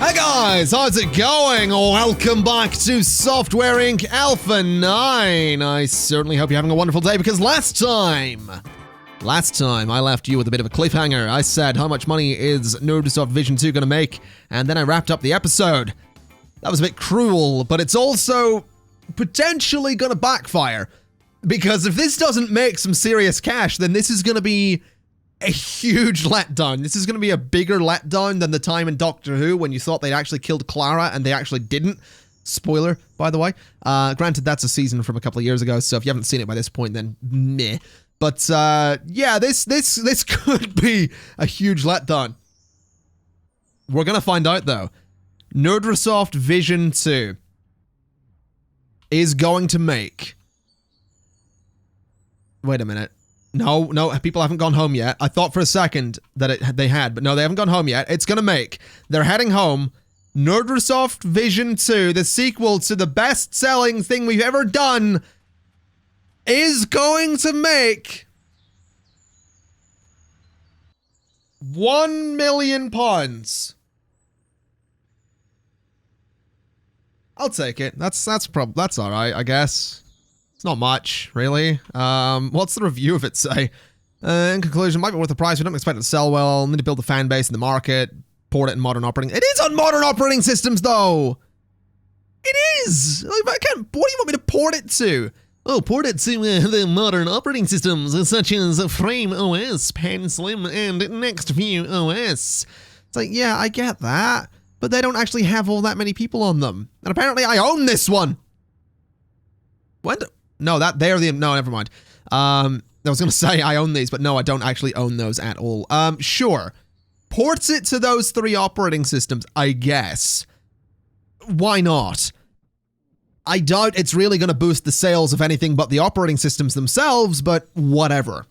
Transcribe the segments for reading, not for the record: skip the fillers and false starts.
Hey guys, how's it going? Welcome back to Software Inc. Alpha 9. I certainly hope you're having a wonderful day because last time I left you with a bit of a cliffhanger. I said how much money is Nerdsoft Vision 2 gonna make, and then I wrapped up the episode. That was a bit cruel, but it's also potentially gonna backfire. Because if this doesn't make some serious cash, then this is gonna be a huge letdown. This is going to be a bigger letdown than the time in Doctor Who when you thought they'd actually killed Clara and they actually didn't. Spoiler, by the way. Granted, that's a season from a couple of years ago, so if you haven't seen it by this point, then meh. But yeah, this could be a huge letdown. We're going to find out, though. Nerdsoft Vision 2 is going to make... Wait a minute. No, people haven't gone home yet. I thought for a second that they had, but no, they haven't gone home yet. It's gonna make. They're heading home. Nerdsoft Vision 2, the sequel to the best-selling thing we've ever done, is going to make £1 million. I'll take it. That's all right, I guess. It's not much, really. What's the review of it say? In conclusion, might be worth the price. We don't expect it to sell well. Need to build the fan base in the market. Port it in modern operating. It is on modern operating systems, though. It is. I can't. What do you want me to port it to? Oh, port it to the modern operating systems, such as Frame OS, Pen Slim, and NextView OS. It's like, yeah, I get that, but they don't actually have all that many people on them. And apparently, I own this one. No, never mind. I was going to say I own these, but no, I don't actually own those at all. Sure. Ports it to those 3 operating systems, I guess. Why not? I doubt it's really going to boost the sales of anything but the operating systems themselves, but whatever.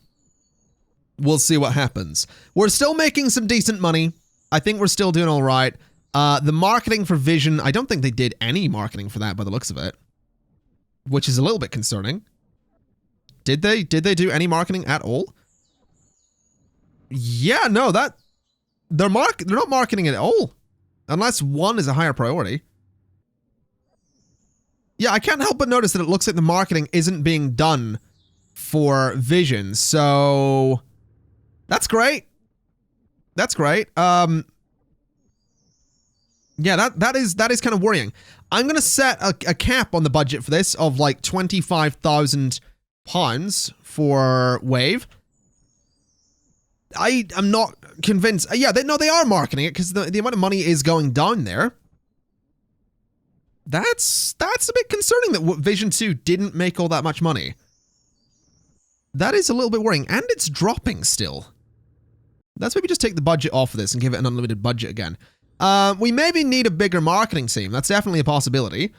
We'll see what happens. We're still making some decent money. I think we're still doing all right. The marketing for Vision, I don't think they did any marketing for that by the looks of it. Which is a little bit concerning. Did they do any marketing at all? Yeah, no, they're not marketing it at all. Unless one is a higher priority. Yeah, I can't help but notice that it looks like the marketing isn't being done for Vision, so that's great. That's great. Yeah, that is kind of worrying. I'm going to set a cap on the budget for this of like £25,000 for Wave. I am not convinced. Yeah, they are marketing it because the amount of money is going down there. That's a bit concerning that Vision 2 didn't make all that much money. That is a little bit worrying, and it's dropping still. Let's maybe just take the budget off of this and give it an unlimited budget again. We maybe need a bigger marketing team. That's definitely a possibility.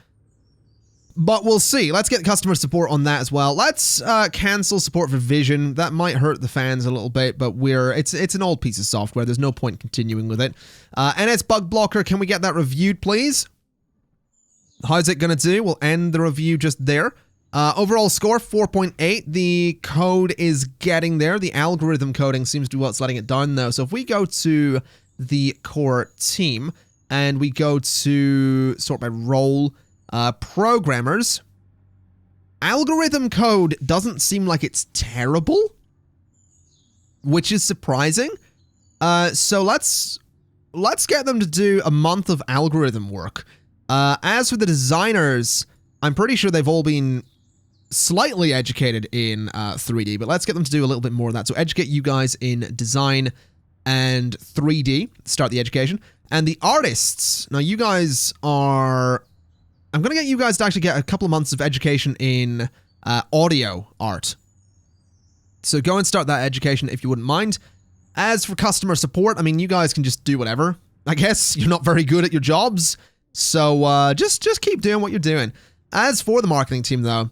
But we'll see. Let's get customer support on that as well. Let's cancel support for Vision. That might hurt the fans a little bit, but it's an old piece of software. There's no point continuing with it. NS Bug Blocker, can we get that reviewed, please? How's it gonna do? We'll end the review just there. Overall score, 4.8. The code is getting there. The algorithm coding seems to be what's letting it down, though. So if we go to the core team and we go to sort by role, programmers, algorithm code doesn't seem like it's terrible, which is surprising. So let's get them to do a month of algorithm work. As for the designers, I'm pretty sure they've all been slightly educated in 3D, but let's get them to do a little bit more of that. So educate you guys in design and 3D, start the education. And the artists, now you guys are... I'm going to get you guys to actually get a couple of months of education in audio art. So go and start that education if you wouldn't mind. As for customer support, I mean, you guys can just do whatever. I guess you're not very good at your jobs, so just keep doing what you're doing. As for the marketing team, though,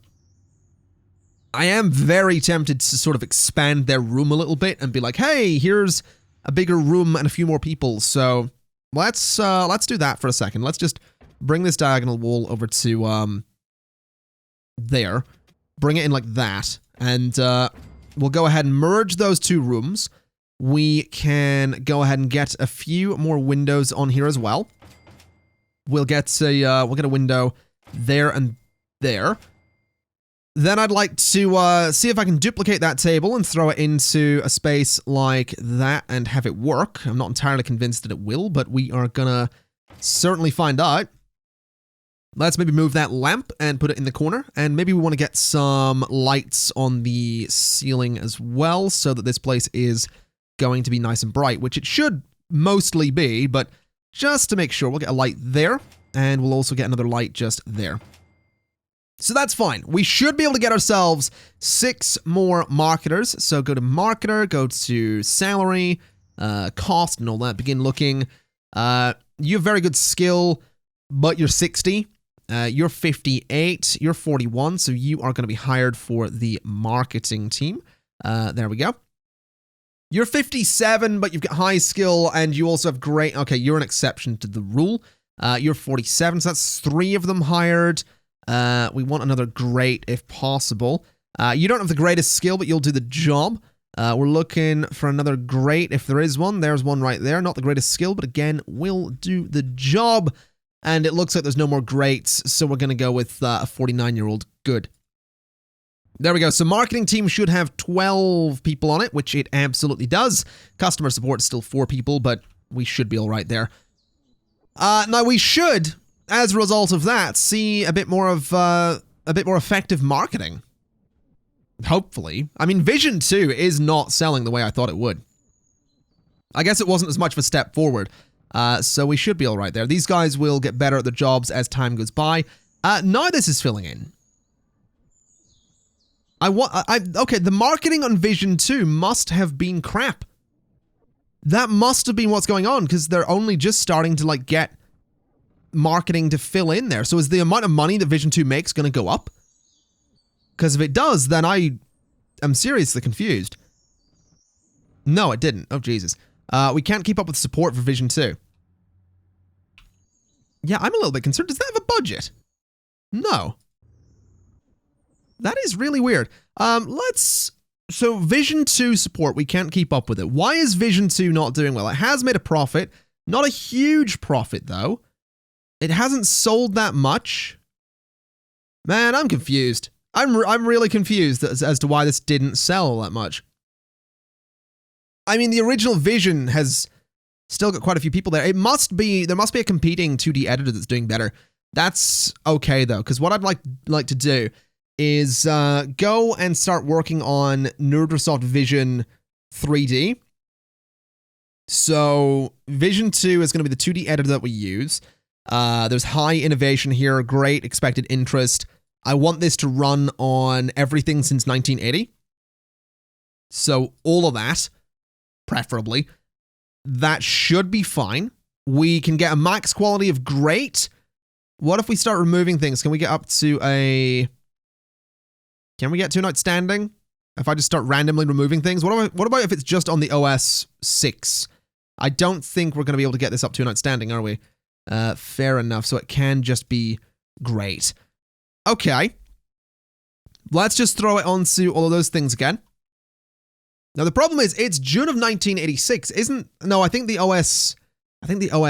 I am very tempted to sort of expand their room a little bit and be like, hey, here's a bigger room and a few more people. So let's do that for a second. Let's just bring this diagonal wall over to there. Bring it in like that, and we'll go ahead and merge those two rooms. We can go ahead and get a few more windows on here as well. We'll get a window there and there. Then I'd like to see if I can duplicate that table and throw it into a space like that and have it work. I'm not entirely convinced that it will, but we are gonna certainly find out. Let's maybe move that lamp and put it in the corner, and maybe we want to get some lights on the ceiling as well so that this place is going to be nice and bright, which it should mostly be, but just to make sure, we'll get a light there, and we'll also get another light just there. So that's fine. We should be able to get ourselves 6 more marketers. So go to marketer, go to salary, cost and all that, begin looking. You have very good skill, but you're 60. You're 58. You're 41. So you are going to be hired for the marketing team. There we go. You're 57, but you've got high skill and you also have great... Okay, you're an exception to the rule. You're 47, so that's 3 of them hired. We want another great if possible. You don't have the greatest skill, but you'll do the job. We're looking for another great if there is one. There's one right there. Not the greatest skill, but again, will do the job. And it looks like there's no more greats, so we're going to go with a 49-year-old. Good. There we go. So marketing team should have 12 people on it, which it absolutely does. Customer support is still 4 people, but we should be all right there. Now we should, as a result of that, see a bit more effective marketing. Hopefully. I mean, Vision 2 is not selling the way I thought it would. I guess it wasn't as much of a step forward. So we should be all right there. These guys will get better at their jobs as time goes by. Now this is filling in. Okay, the marketing on Vision 2 must have been crap. That must have been what's going on, because they're only just starting to, like, get marketing to fill in there. So is the amount of money that Vision 2 makes going to go up? Because if it does, then I am seriously confused. No, it didn't. Oh, Jesus. We can't keep up with support for Vision 2. Yeah, I'm a little bit concerned. Does that have a budget? No. That is really weird. So Vision 2 support, we can't keep up with it. Why is Vision 2 not doing well? It has made a profit. Not a huge profit, though. It hasn't sold that much. Man, I'm confused. I'm really confused as to why this didn't sell that much. I mean, the original Vision has still got quite a few people there. There must be a competing 2D editor that's doing better. That's okay, though, because what I'd like to do is go and start working on Nerdrasoft Vision 3D. So Vision 2 is going to be the 2D editor that we use. There's high innovation here, great expected interest. I want this to run on everything since 1980. So all of that, preferably. That should be fine. We can get a max quality of great. What if we start removing things? Can we get up to a... Can we get to an outstanding? If I just start randomly removing things? What about if it's just on the OS 6? I don't think we're going to be able to get this up to an outstanding, are we? Fair enough. So it can just be great. Okay. Let's just throw it onto all of those things again. Now the problem is it's June of 1986, no, I think the OS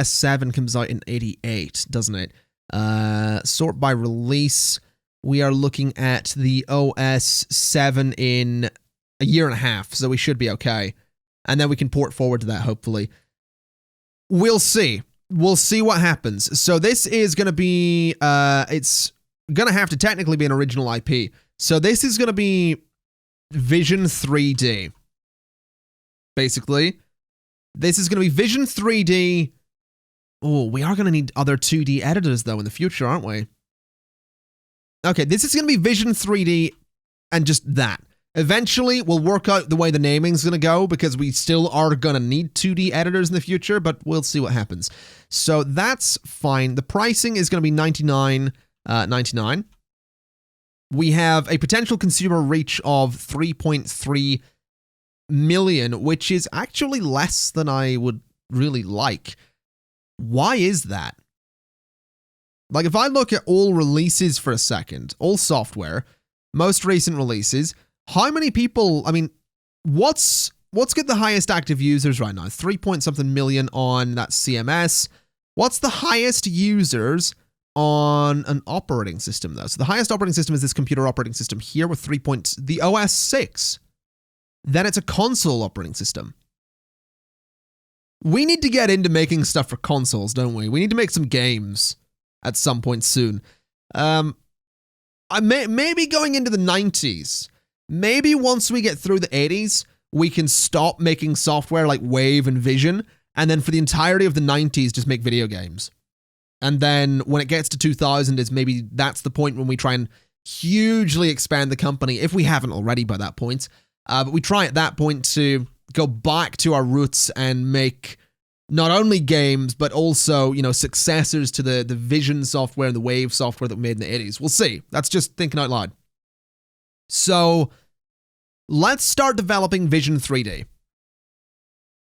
7 comes out in 88, doesn't it? Sort by release. We are looking at the OS 7 in a year and a half, so we should be okay. And then we can port forward to that, hopefully. We'll see. We'll see what happens. So this is going to be, it's going to have to technically be an original IP. So this is going to be Vision 3D. Basically. This is going to be Vision 3D. Oh, we are going to need other 2D editors, though, in the future, aren't we? Okay, this is going to be Vision 3D and just that. Eventually, we'll work out the way the naming's going to go because we still are going to need 2D editors in the future, but we'll see what happens. So that's fine. The pricing is going to be $99.99. We have a potential consumer reach of 3.3 million, which is actually less than I would really like. Why is that? Like, if I look at all releases for a second, all software, most recent releases, how many people, I mean, what's got the highest active users right now? 3 point something million on that CMS. What's the highest users on an operating system, though? So the highest operating system is this computer operating system here with the OS 6. Then it's a console operating system. We need to get into making stuff for consoles, don't we? We need to make some games at some point soon. Maybe going into the 90s. Maybe once we get through the 80s, we can stop making software like Wave and Vision, and then for the entirety of the 90s, just make video games. And then when it gets to 2000, is maybe that's the point when we try and hugely expand the company, if we haven't already by that point. But we try at that point to go back to our roots and make not only games, but also, successors to the Vision software and the Wave software that we made in the 80s. We'll see. That's just thinking out loud. So let's start developing Vision 3D.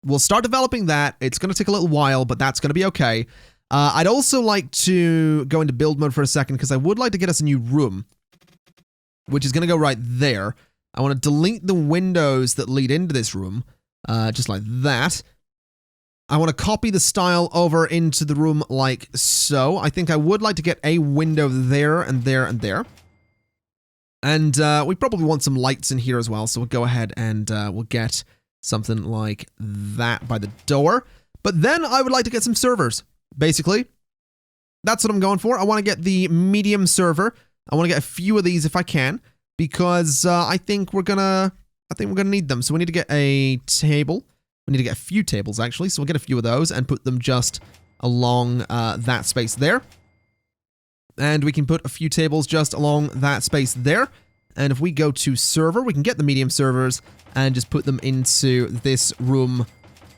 We'll start developing that. It's going to take a little while, but that's going to be okay. I'd also like to go into build mode for a second because I would like to get us a new room, which is going to go right there. I want to delete the windows that lead into this room, just like that. I want to copy the style over into the room like so. I think I would like to get a window there and there and there. And we probably want some lights in here as well, so we'll go ahead and we'll get something like that by the door. But then I would like to get some servers, basically. That's what I'm going for. I want to get the medium server. I want to get a few of these if I can, because I think we're gonna need them. So we need to get a table. We need to get a few tables, actually. So we'll get a few of those and put them just along that space there. And we can put a few tables just along that space there. And if we go to server, we can get the medium servers and just put them into this room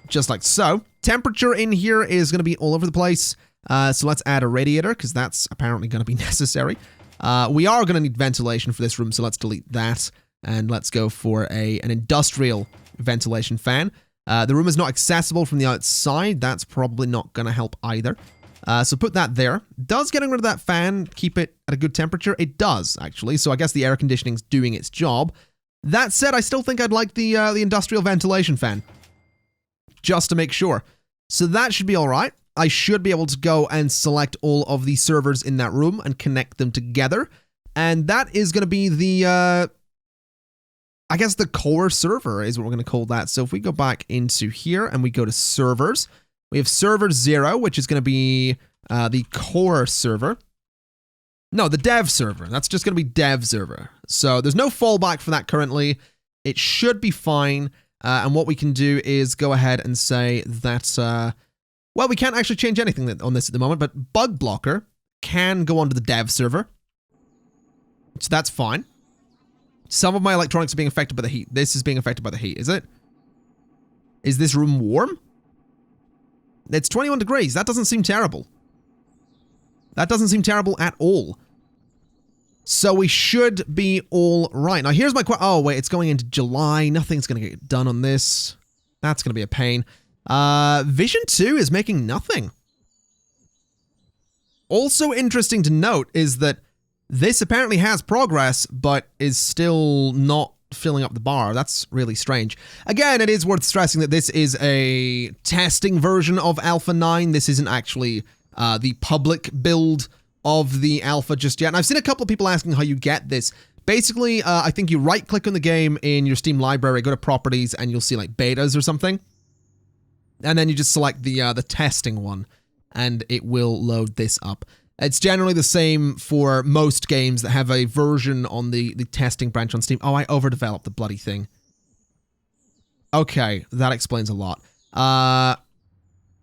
just like so. Temperature in here is going to be all over the place. So let's add a radiator because that's apparently going to be necessary. We are going to need ventilation for this room, so let's delete that. And let's go for an industrial ventilation fan. The room is not accessible from the outside. That's probably not going to help either. So put that there. Does getting rid of that fan keep it at a good temperature? It does, actually. So I guess the air conditioning's doing its job. That said, I still think I'd like the industrial ventilation fan, just to make sure. So that should be all right. I should be able to go and select all of the servers in that room and connect them together. And that is going to be the, I guess the core server is what we're going to call that. So if we go back into here and we go to servers, we have server 0, which is going to be the core server. No, the dev server. That's just going to be dev server. So there's no fallback for that currently. It should be fine. And what we can do is go ahead and say that, well, we can't actually change anything on this at the moment, but bug blocker can go onto the dev server. So that's fine. Some of my electronics are being affected by the heat. This is being affected by the heat, is it? Is this room warm? It's 21 degrees. That doesn't seem terrible. That doesn't seem terrible at all. So we should be all right. Now here's my question. Oh, wait, it's going into July. Nothing's going to get done on this. That's going to be a pain. Vision 2 is making nothing. Also interesting to note is that this apparently has progress, but is still not filling up the bar. That's really strange. Again, it is worth stressing that this is a testing version of Alpha 9. This isn't actually the public build of the alpha just yet. And I've seen a couple of people asking how you get this. Basically, I think you right-click on the game in your Steam library, go to properties, and you'll see like betas or something. And then you just select the testing one, and it will load this up. It's generally the same for most games that have a version on the testing branch on Steam. Oh, I overdeveloped the bloody thing. Okay, that explains a lot.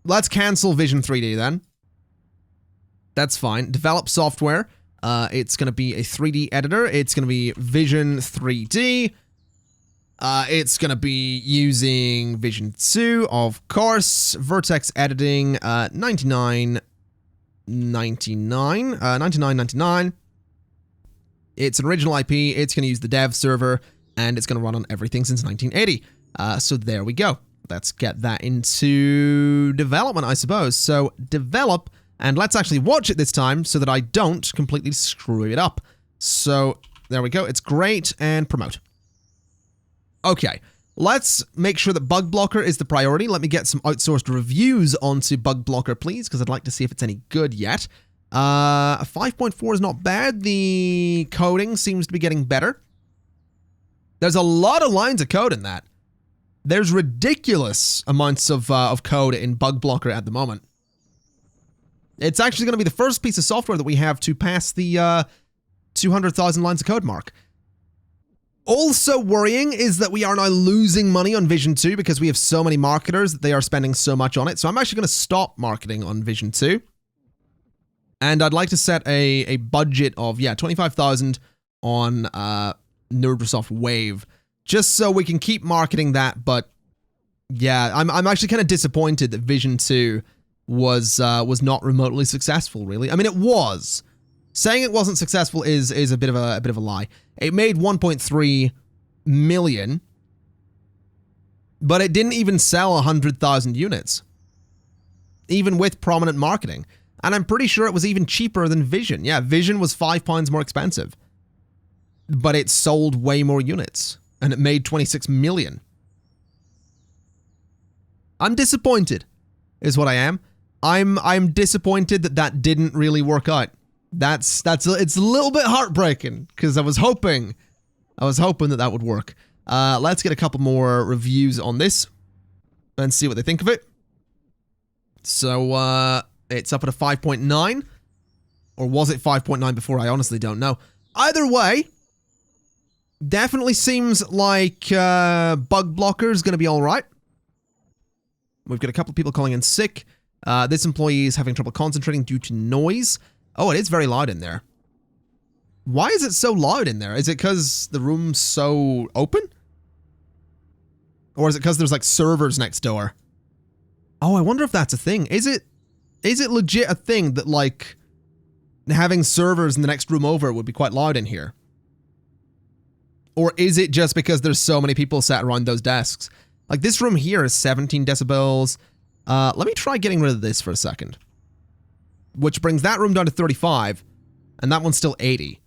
Let's cancel Vision 3D then. That's fine. Develop software. It's going to be a 3D editor. It's going to be Vision 3D. It's going to be using Vision 2, of course. Vertex editing, 99.99. It's an original IP. It's going to use the dev server, and it's going to run on everything since 1980. So there we go. Let's get that into development, I suppose. So develop, and let's actually watch it this time so that I don't completely screw it up. So there we go. It's great, and promote. Okay, Let's make sure that Bug Blocker is the priority. Let me get some outsourced reviews onto Bug Blocker, please, because I'd like to see if it's any good yet. 5.4 is not bad. The coding seems to be getting better. There's a lot of lines of code in that. There's ridiculous amounts of code in Bug Blocker at the moment. It's actually going to be the first piece of software that we have to pass the 200,000 lines of code mark. Also worrying is that we are now losing money on Vision 2 because we have so many marketers that they are spending so much on it. So I'm actually going to stop marketing on Vision 2. And I'd like to set a budget of, 25,000 on Nerdrosoft Wave, just so we can keep marketing that. But yeah, I'm actually kind of disappointed that Vision 2 was not remotely successful, really. I mean, it was. Saying it wasn't successful is a bit of a lie. It made 1.3 million, but it didn't even sell 100,000 units, even with prominent marketing. And I'm pretty sure it was even cheaper than Vision. Yeah, Vision was £5 more expensive, but it sold way more units, and it made 26 million. I'm disappointed, is what I am. I'm disappointed that didn't really work out. It's a little bit heartbreaking because I was hoping that would work. Let's get a couple more reviews on this and see what they think of it. So it's up at a 5.9, or was it 5.9 before? I honestly don't know. Either way, definitely seems like Bug Blocker is going to be all right. We've got a couple of people calling in sick. This employee is having trouble concentrating due to noise. Oh, it is very loud in there. Why is it so loud in there? Is it because the room's so open? Or is it because there's like servers next door? Oh, I wonder if that's a thing. Is it legit a thing that like having servers in the next room over would be quite loud in here? Or is it just because there's so many people sat around those desks? Like this room here is 17 decibels. Let me try getting rid of this for a second. Which brings that room down to 35, and that one's still 80.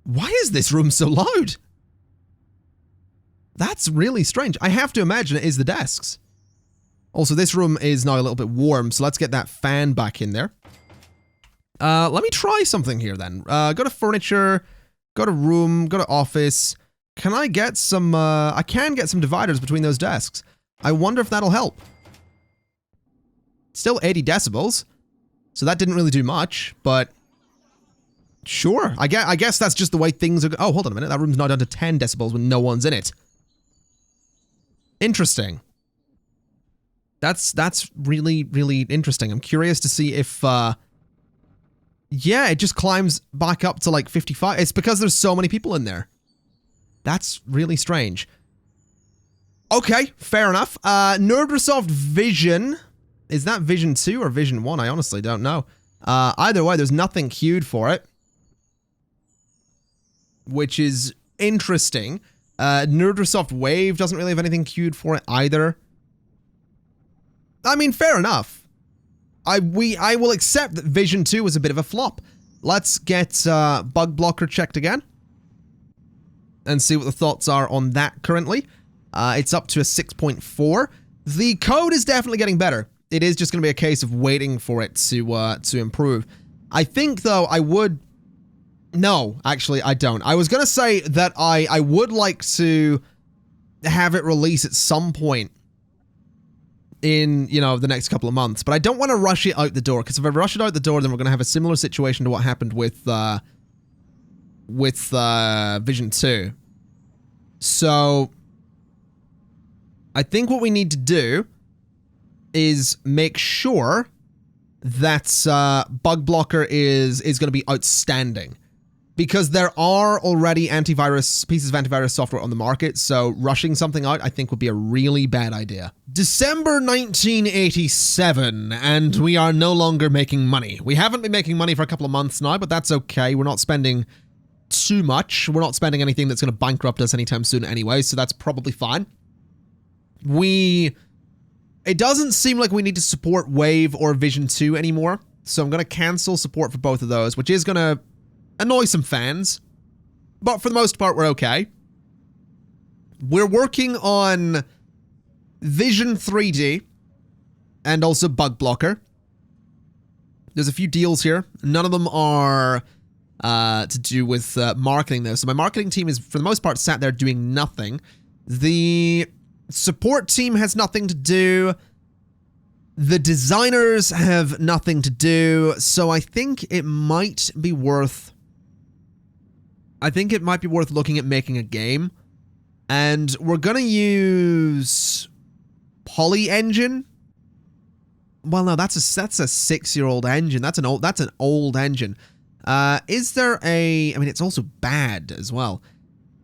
Why is this room so loud? That's really strange. I have to imagine it is the desks. Also, this room is now a little bit warm, so let's get that fan back in there. Let me try something here then. Go to furniture, go to room, go to office. Can I get some, I can get some dividers between those desks. I wonder if that'll help. Still 80 decibels. So that didn't really do much, but sure. I guess that's just the way things are. Oh, hold on a minute. That room's now down to 10 decibels when no one's in it. Interesting. That's really, really interesting. I'm curious to see if, yeah, it just climbs back up to like 55. It's because there's so many people in there. That's really strange. Okay, fair enough. Nerdrosoft Vision. Is that Vision 2 or Vision 1? I honestly don't know. Either way, there's nothing queued for it, which is interesting. Nerdrosoft Wave doesn't really have anything queued for it either. I mean, fair enough. I will accept that Vision 2 was a bit of a flop. Let's get Bug Blocker checked again and see what the thoughts are on that currently. It's up to a 6.4. The code is definitely getting better. It is just going to be a case of waiting for it to improve. I think, though, I would... No, actually, I don't. I was going to say that I would like to have it release at some point in, you know, the next couple of months, but I don't want to rush it out the door, because if I rush it out the door, then we're going to have a similar situation to what happened with Vision 2. So, I think what we need to do is make sure that Bug Blocker is going to be outstanding. Because there are already pieces of antivirus software on the market, so rushing something out, I think, would be a really bad idea. December 1987, and we are no longer making money. We haven't been making money for a couple of months now, but that's okay. We're not spending too much. We're not spending anything that's going to bankrupt us anytime soon anyway, so that's probably fine. It doesn't seem like we need to support Wave or Vision 2 anymore, so I'm going to cancel support for both of those, which is going to annoy some fans, but for the most part, we're okay. We're working on Vision 3D and also Bug Blocker. There's a few deals here. None of them are to do with marketing, though. So my marketing team is, for the most part, sat there doing nothing. The support team has nothing to do. The designers have nothing to do. So I think it might be worth... looking at making a game. And we're going to use Poly Engine. Well, no, that's a 6-year-old engine. That's an old engine. Is there a... I mean, it's also bad as well.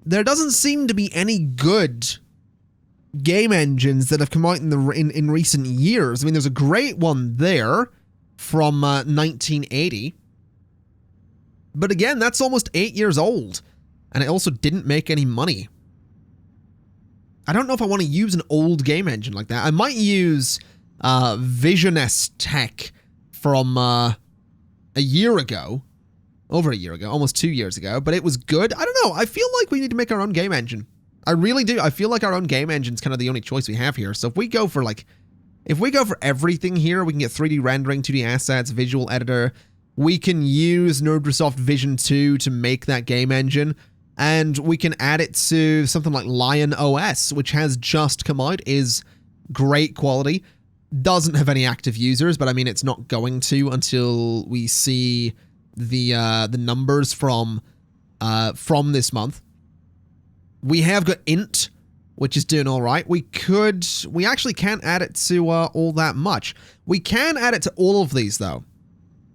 There doesn't seem to be any good game engines that have come out in recent years. I mean, there's a great one there from 1980. But again, that's almost 8 years old. And it also didn't make any money. I don't know if I want to use an old game engine like that. I might use Vision S Tech from a year ago. Over a year ago, almost 2 years ago, but it was good. I don't know. I feel like we need to make our own game engine. I really do. I feel like our own game engine's kind of the only choice we have here. So if we go for everything here, we can get 3D rendering, 2D assets, visual editor. We can use NerdResoft Vision 2 to make that game engine, and we can add it to something like Lion OS, which has just come out, is great quality. Doesn't have any active users, but I mean, it's not going to until we see the numbers from this month. We have got int, which is doing all right. We actually can't add it to all that much. We can add it to all of these though.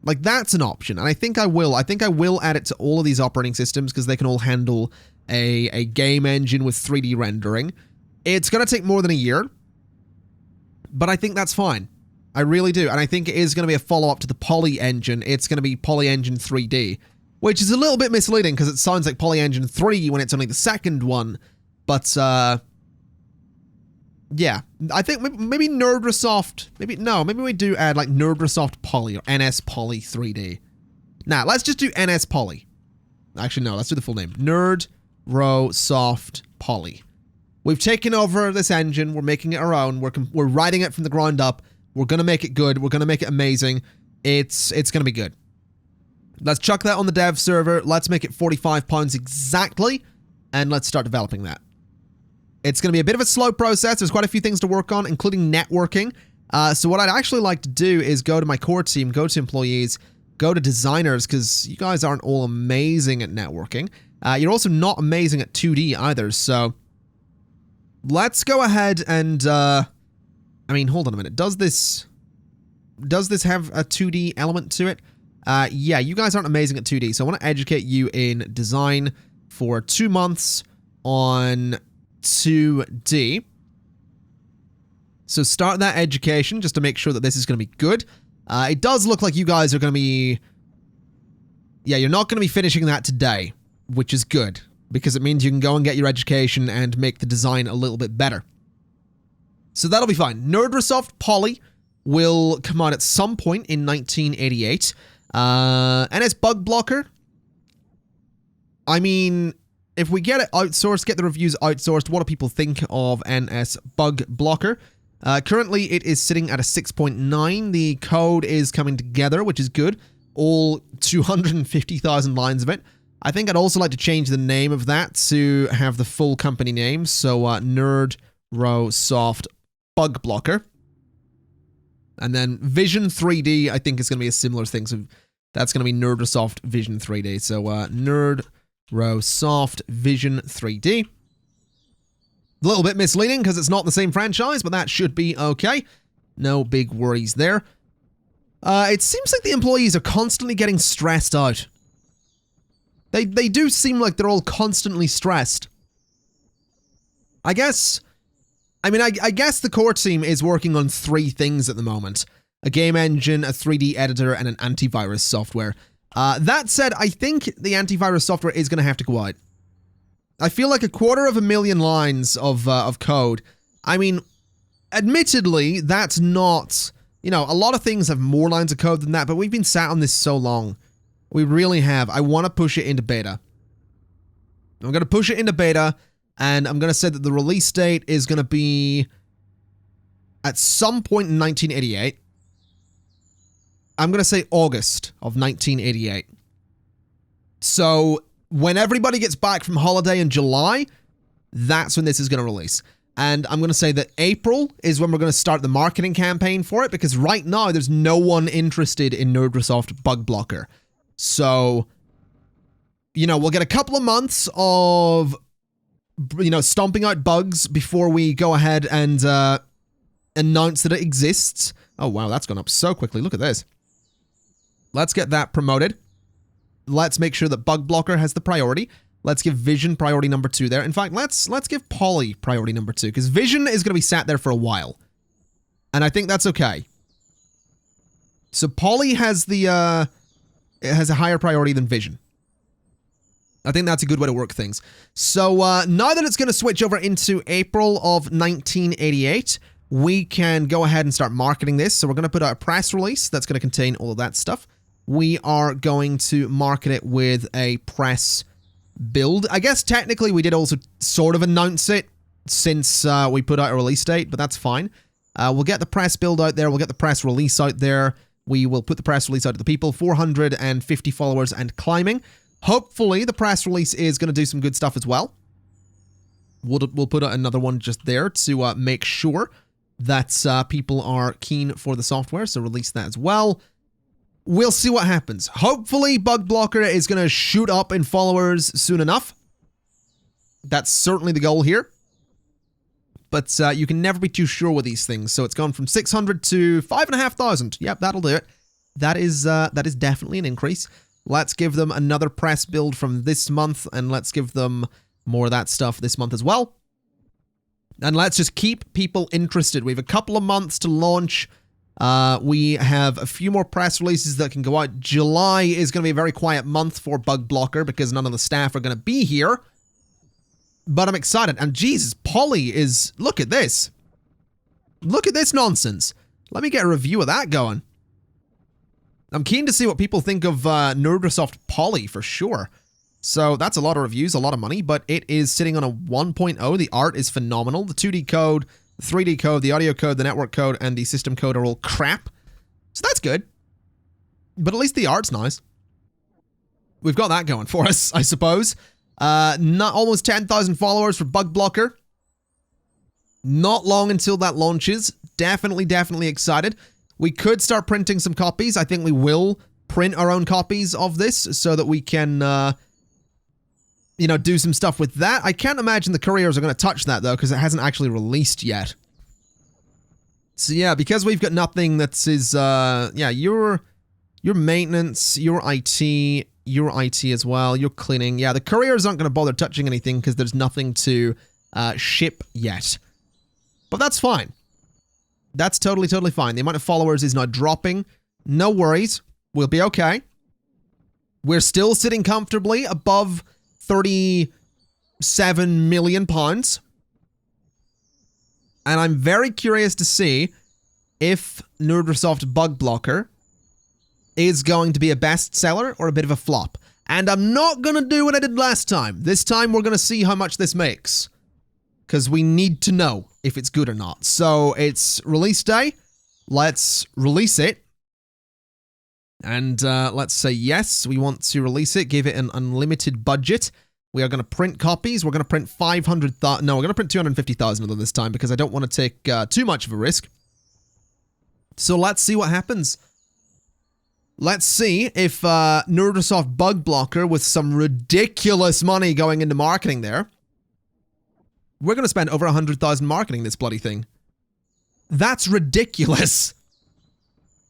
Like, that's an option, and I think I will. I think I will add it to all of these operating systems because they can all handle a game engine with 3D rendering. It's going to take more than a year, but I think that's fine. I really do, and I think it is going to be a follow-up to the Poly Engine. It's going to be Poly Engine 3D, which is a little bit misleading because it sounds like Poly Engine 3 when it's only the second one, but, yeah. I think maybe NerdResoft, maybe we do add, like, NerdResoft Poly or NS Poly 3D. Nah, let's just do NS Poly. Actually, no, let's do the full name. NerdResoft Poly. We've taken over this engine, we're making it our own, we're writing it from the ground up. We're going to make it good. We're going to make it amazing. It's going to be good. Let's chuck that on the dev server. Let's make it £45 exactly. And let's start developing that. It's going to be a bit of a slow process. There's quite a few things to work on, including networking. So what I'd actually like to do is go to my core team, go to employees, go to designers, because you guys aren't all amazing at networking. You're also not amazing at 2D either. So let's go ahead and... I mean, hold on a minute. Does this have a 2D element to it? Yeah, you guys aren't amazing at 2D, so I want to educate you in design for 2 months on 2D. So start that education just to make sure that this is going to be good. It does look like you guys are going to be... Yeah, you're not going to be finishing that today, which is good, because it means you can go and get your education and make the design a little bit better. So that'll be fine. NerdResoft Poly will come out at some point in 1988. NS Bug Blocker. I mean, if we get it outsourced, get the reviews outsourced, what do people think of NS Bug Blocker? Currently, it is sitting at a 6.9. The code is coming together, which is good. All 250,000 lines of it. I think I'd also like to change the name of that to have the full company name. So, NerdResoft Bug Blocker. And then Vision 3D, I think is going to be a similar thing. So that's going to be NerdResoft Vision 3D. So NerdResoft Vision 3D. A little bit misleading because it's not the same franchise, but that should be okay. No big worries there. It seems like the employees are constantly getting stressed out. They do seem like they're all constantly stressed. I guess the core team is working on 3 things at the moment. A game engine, a 3D editor, and an antivirus software. That said, I think the antivirus software is going to have to go out. I feel like 250,000 lines of code. I mean, admittedly, that's not... You know, a lot of things have more lines of code than that, but we've been sat on this so long. We really have. I want to push it into beta. I'm going to push it into beta. And I'm going to say that the release date is going to be at some point in 1988. I'm going to say August of 1988. So when everybody gets back from holiday in July, that's when this is going to release. And I'm going to say that April is when we're going to start the marketing campaign for it, because right now there's no one interested in NerdResoft Bug Blocker. So, you know, we'll get a couple of months of, you know, stomping out bugs before we go ahead and announce that it exists. Oh, wow, that's gone up so quickly. Look at this. Let's get that promoted. Let's make sure that Bug Blocker has the priority. Let's give Vision priority number 2 there. In fact, let's give Poly priority number 2, because Vision is going to be sat there for a while. And I think that's okay. So Poly has the, it has a higher priority than Vision. I think that's a good way to work things. So now that it's going to switch over into April of 1988, we can go ahead and start marketing this. So we're going to put out a press release that's going to contain all of that stuff. We are going to market it with a press build. I guess technically we did also sort of announce it since we put out a release date, but that's fine. We'll get the press build out there. We'll get the press release out there. We will put the press release out to the people. 450 followers and climbing. Hopefully the press release is going to do some good stuff as well. We'll put out another one just there to make sure that people are keen for the software. So release that as well. We'll see what happens. Hopefully, Bug Blocker is going to shoot up in followers soon enough. That's certainly the goal here. But you can never be too sure with these things. So it's gone from 600 to 5,500. Yep, that'll do it. That is definitely an increase. Let's give them another press build from this month, and let's give them more of that stuff this month as well. And let's just keep people interested. We have a couple of months to launch. We have a few more press releases that can go out. July is going to be a very quiet month for Bug Blocker because none of the staff are going to be here. But I'm excited. And Jesus, Poly is... Look at this. Look at this nonsense. Let me get a review of that going. I'm keen to see what people think of NerdResoft Poly for sure. So that's a lot of reviews, a lot of money, but it is sitting on a 1.0. The art is phenomenal. The 2D code, the 3D code, the audio code, the network code, and the system code are all crap. So that's good. But at least the art's nice. We've got that going for us, I suppose. Almost 10,000 followers for Bug Blocker. Not long until that launches. Definitely excited. We could start printing some copies. I think we will print our own copies of this so that we can, you know, do some stuff with that. I can't imagine the couriers are going to touch that, though, because it hasn't actually released yet. So, yeah, because we've got nothing that is, yeah, your maintenance, your IT as well, your cleaning. Yeah, the couriers aren't going to bother touching anything because there's nothing to ship yet. But that's fine. That's totally fine. The amount of followers is now dropping. No worries. We'll be okay. We're still sitting comfortably above 37 million pounds. And I'm very curious to see if NerdResoft Bug Blocker is going to be a bestseller or a bit of a flop. And I'm not going to do what I did last time. This time we're going to see how much this makes. Because we need to know if it's good or not. So it's release day. Let's release it. And let's say yes, we want to release it. Give it an unlimited budget. We are going to print copies. We're going to print 500,000. No, we're going to print 250,000 of them this time because I don't want to take too much of a risk. So let's see what happens. Let's see if NerdResoft Bug Blocker, with some ridiculous money going into marketing there. We're going to spend over 100,000 marketing this bloody thing. That's ridiculous.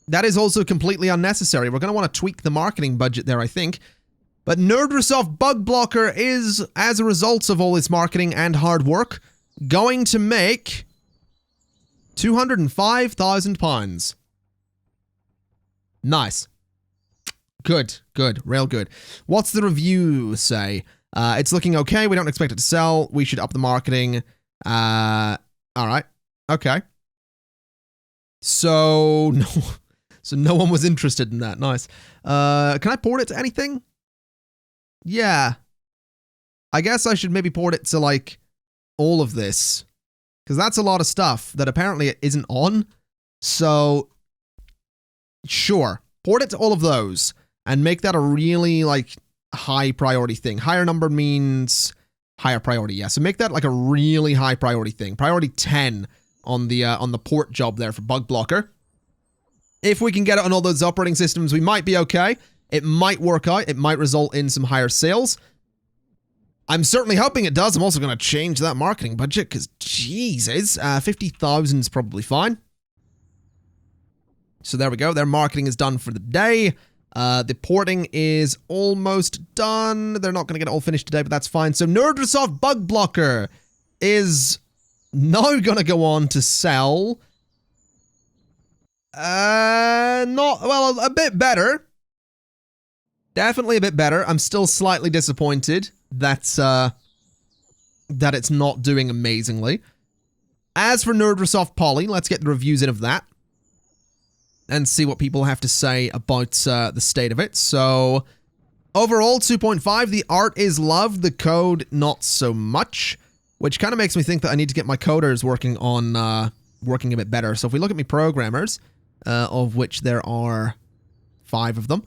That is also completely unnecessary. We're going to want to tweak the marketing budget there, I think. But NerdResoft Bug Blocker is, as a result of all this marketing and hard work, going to make £205,000. Nice. Good. Real good. What's the review say? It's looking okay. We don't expect it to sell. We should up the marketing. All right. Okay. So no one was interested in that. Nice. Can I port it to anything? Yeah. I guess I should maybe port it to, like, all of this, because that's a lot of stuff that apparently it isn't on. So, sure, port it to all of those and make that a really, like, high priority thing. Higher number means higher priority, yeah. So make that like a really high priority thing. Priority 10 on the port job there for bug blocker. If we can get it on all those operating systems, we might be okay. It might work out. It might result in some higher sales. I'm certainly hoping it does. I'm also going to change that marketing budget because, Jesus, 50,000 is probably fine. So there we go. Their marketing is done for the day. The porting is almost done. They're not going to get it all finished today, but that's fine. So NerdResolve Bug Blocker is now going to go on to sell. A bit better. Definitely a bit better. I'm still slightly disappointed that it's not doing amazingly. As for NerdResolve Poly, let's get the reviews in of that and see what people have to say about the state of it. So, overall, 2.5. The art is loved, the code not so much, which kind of makes me think that I need to get my coders working on working a bit better. So if we look at my programmers, of which there are 5 of them.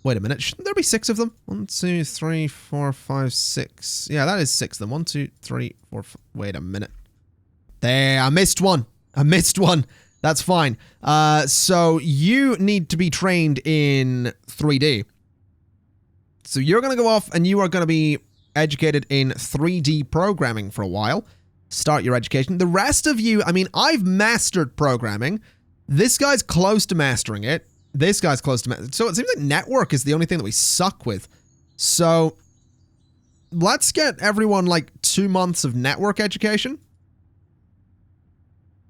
Wait a minute, shouldn't there be 6 of them? 1, 2, 3, 4, 5, 6. Yeah, that is 6 of them. 1, 2, 3, 4, 5. Wait a minute. There, I missed one. That's fine. So you need to be trained in 3D. So you're going to go off and you are going to be educated in 3D programming for a while. Start your education. The rest of you, I mean, I've mastered programming. This guy's close to mastering it. This guy's close to mastering it. So it seems like network is the only thing that we suck with. So let's get everyone like 2 months of network education,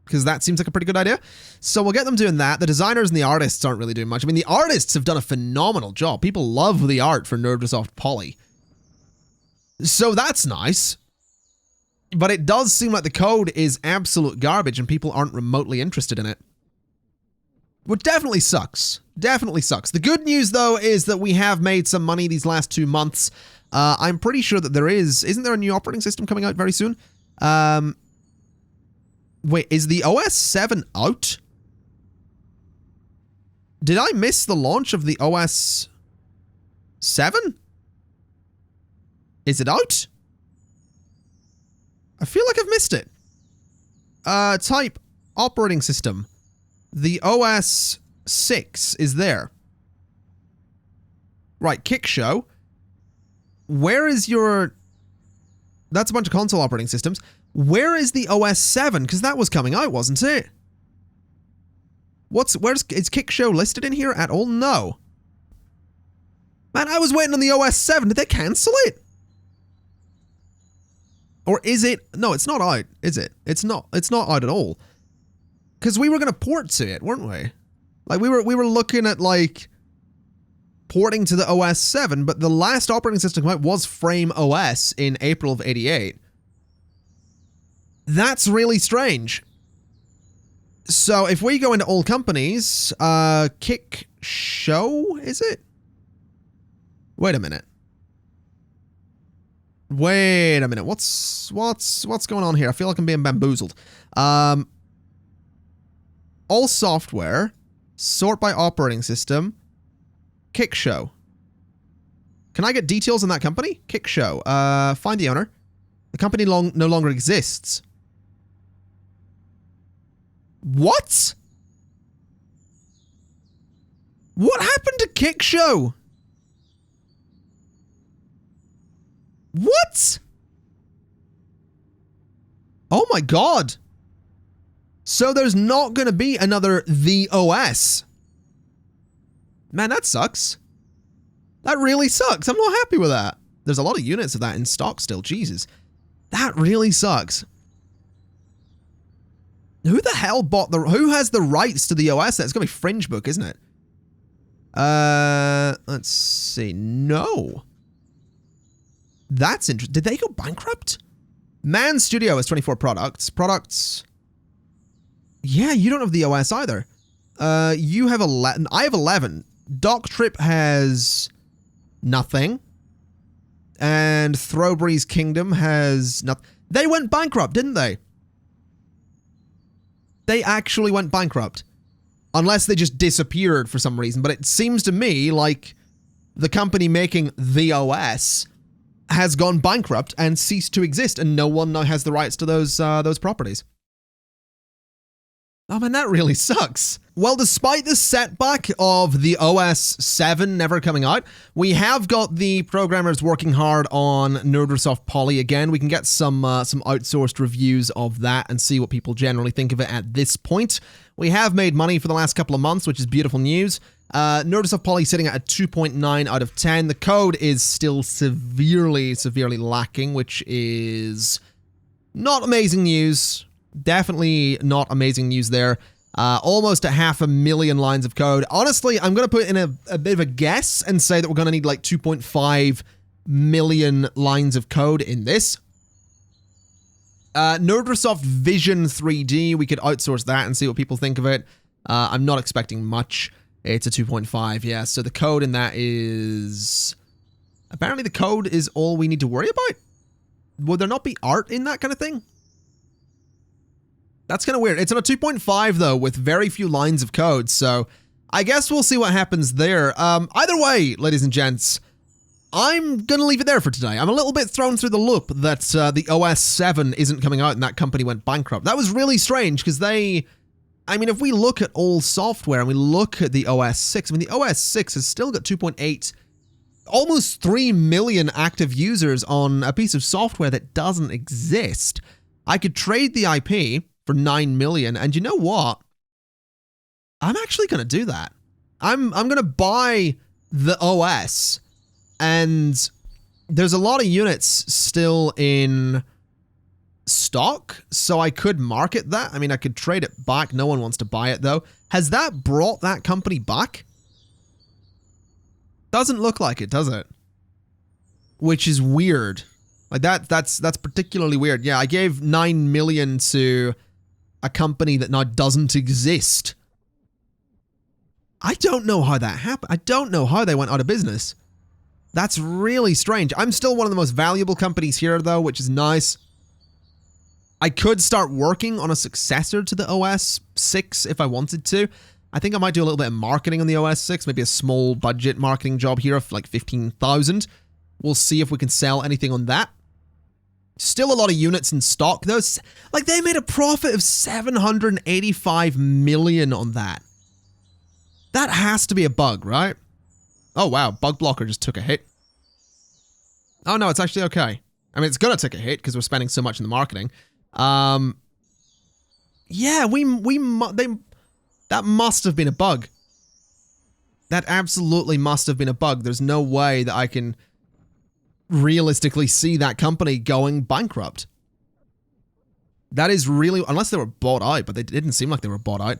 because that seems like a pretty good idea. So we'll get them doing that. The designers and the artists aren't really doing much. I mean, the artists have done a phenomenal job. People love the art for NerdResolve Poly. So that's nice. But it does seem like the code is absolute garbage and people aren't remotely interested in it. Which definitely sucks. Definitely sucks. The good news, though, is that we have made some money these last 2 months. I'm pretty sure that there is. Isn't there a new operating system coming out very soon? Wait, is the OS 7 out? Did I miss the launch of the OS 7? Is it out? I feel like I've missed it. Type operating system. The OS 6 is there. Right, Kickshow. Where is your... That's a bunch of console operating systems. Where is the OS 7? Because that was coming out, wasn't it? Is Kickshow listed in here at all? No. Man, I was waiting on the OS 7. Did they cancel it? Or is it? No, it's not out, is it? It's not out at all. Because we were going to port to it, weren't we? Like, we were looking at, like, porting to the OS 7, but the last operating system come out was Frame OS in April of '88. That's really strange. So if we go into all companies, Kickshow, is it? Wait a minute. What's going on here? I feel like I'm being bamboozled. All software, sort by operating system, Kickshow. Can I get details on that company? Kickshow. Find the owner. The company no longer exists. What? What happened to Kickshow? What? Oh my god. So there's not going to be another The OS. Man, that sucks. That really sucks. I'm not happy with that. There's a lot of units of that in stock still. Jesus. That really sucks. Who the hell bought who has the rights to the OS? That's going to be Fringe Book, isn't it? Let's see. No. That's interesting. Did they go bankrupt? Man Studio has 24 products. Yeah, you don't have the OS either. You have 11. I have 11. Doc Trip has nothing. And Throwberry's Kingdom has nothing. They went bankrupt, didn't they? They actually went bankrupt. Unless they just disappeared for some reason. But it seems to me like the company making the OS has gone bankrupt and ceased to exist, and no one now has the rights to those properties. Oh man, that really sucks. Well, despite the setback of the OS 7 never coming out, we have got the programmers working hard on Nerdosoft Poly again. We can get some outsourced reviews of that and see what people generally think of it at this point. We have made money for the last couple of months, which is beautiful news. Nerdosoft Poly sitting at a 2.9 out of 10. The code is still severely lacking, which is not amazing news. Definitely not amazing news there. Almost a 500,000 lines of code. Honestly, I'm going to put in a bit of a guess and say that we're going to need like 2.5 million lines of code in this. Nerdosoft Vision 3D, we could outsource that and see what people think of it. I'm not expecting much. It's a 2.5, yeah. So the code in that is... Apparently the code is all we need to worry about? Would there not be art in that kind of thing? That's kind of weird. It's on a 2.5 though, with very few lines of code, so I guess we'll see what happens there. Either way, ladies and gents, I'm gonna leave it there for today. I'm a little bit thrown through the loop that the OS 7 isn't coming out and that company went bankrupt. That was really strange because I mean, if we look at all software and we look at the OS 6, I mean, the OS 6 has still got 2.8, almost 3 million active users on a piece of software that doesn't exist. I could trade the IP for 9 million, and you know what? I'm actually going to do that. I'm going to buy the OS, and there's a lot of units still in stock, so I could market that. I mean, I could trade it back. No one wants to buy it, though. Has that brought that company back? Doesn't look like it, does it? Which is weird. Like, that's particularly weird. Yeah, I gave 9 million to a company that now doesn't exist. I don't know how that happened. I don't know how they went out of business. That's really strange. I'm still one of the most valuable companies here, though, which is nice. I could start working on a successor to the OS 6 if I wanted to. I think I might do a little bit of marketing on the OS 6, maybe a small budget marketing job here of like 15,000. We'll see if we can sell anything on that. Still a lot of units in stock, though. Like, they made a profit of 785 million on that. That has to be a bug, right? Oh, wow. Bug blocker just took a hit. Oh, no, it's actually okay. I mean, it's gonna take a hit because we're spending so much in the marketing. Yeah, that must have been a bug. That absolutely must have been a bug. There's no way that I can realistically see that company going bankrupt. That is really, unless they were bought out, but they didn't seem like they were bought out.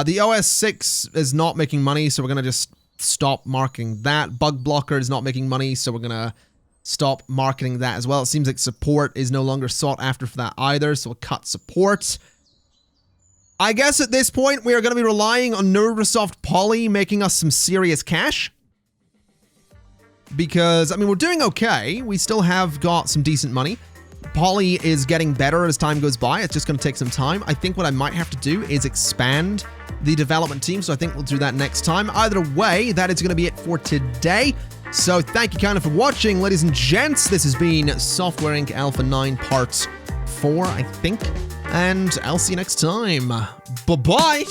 The OS 6 is not making money, so we're going to just stop marketing that. Bug blocker is not making money, so we're going to stop marketing that as well. It seems like support is no longer sought after for that either, so we'll cut support. I guess at this point, we are going to be relying on Nerdosoft Poly making us some serious cash. Because, I mean, we're doing okay. We still have got some decent money. Poly is getting better as time goes by. It's just going to take some time. I think what I might have to do is expand the development team, so I think we'll do that next time. Either way, that is going to be it for today. So thank you kind of for watching, ladies and gents. This has been Software Inc. Alpha 9 Part 4, I think. And I'll see you next time. Bye-bye!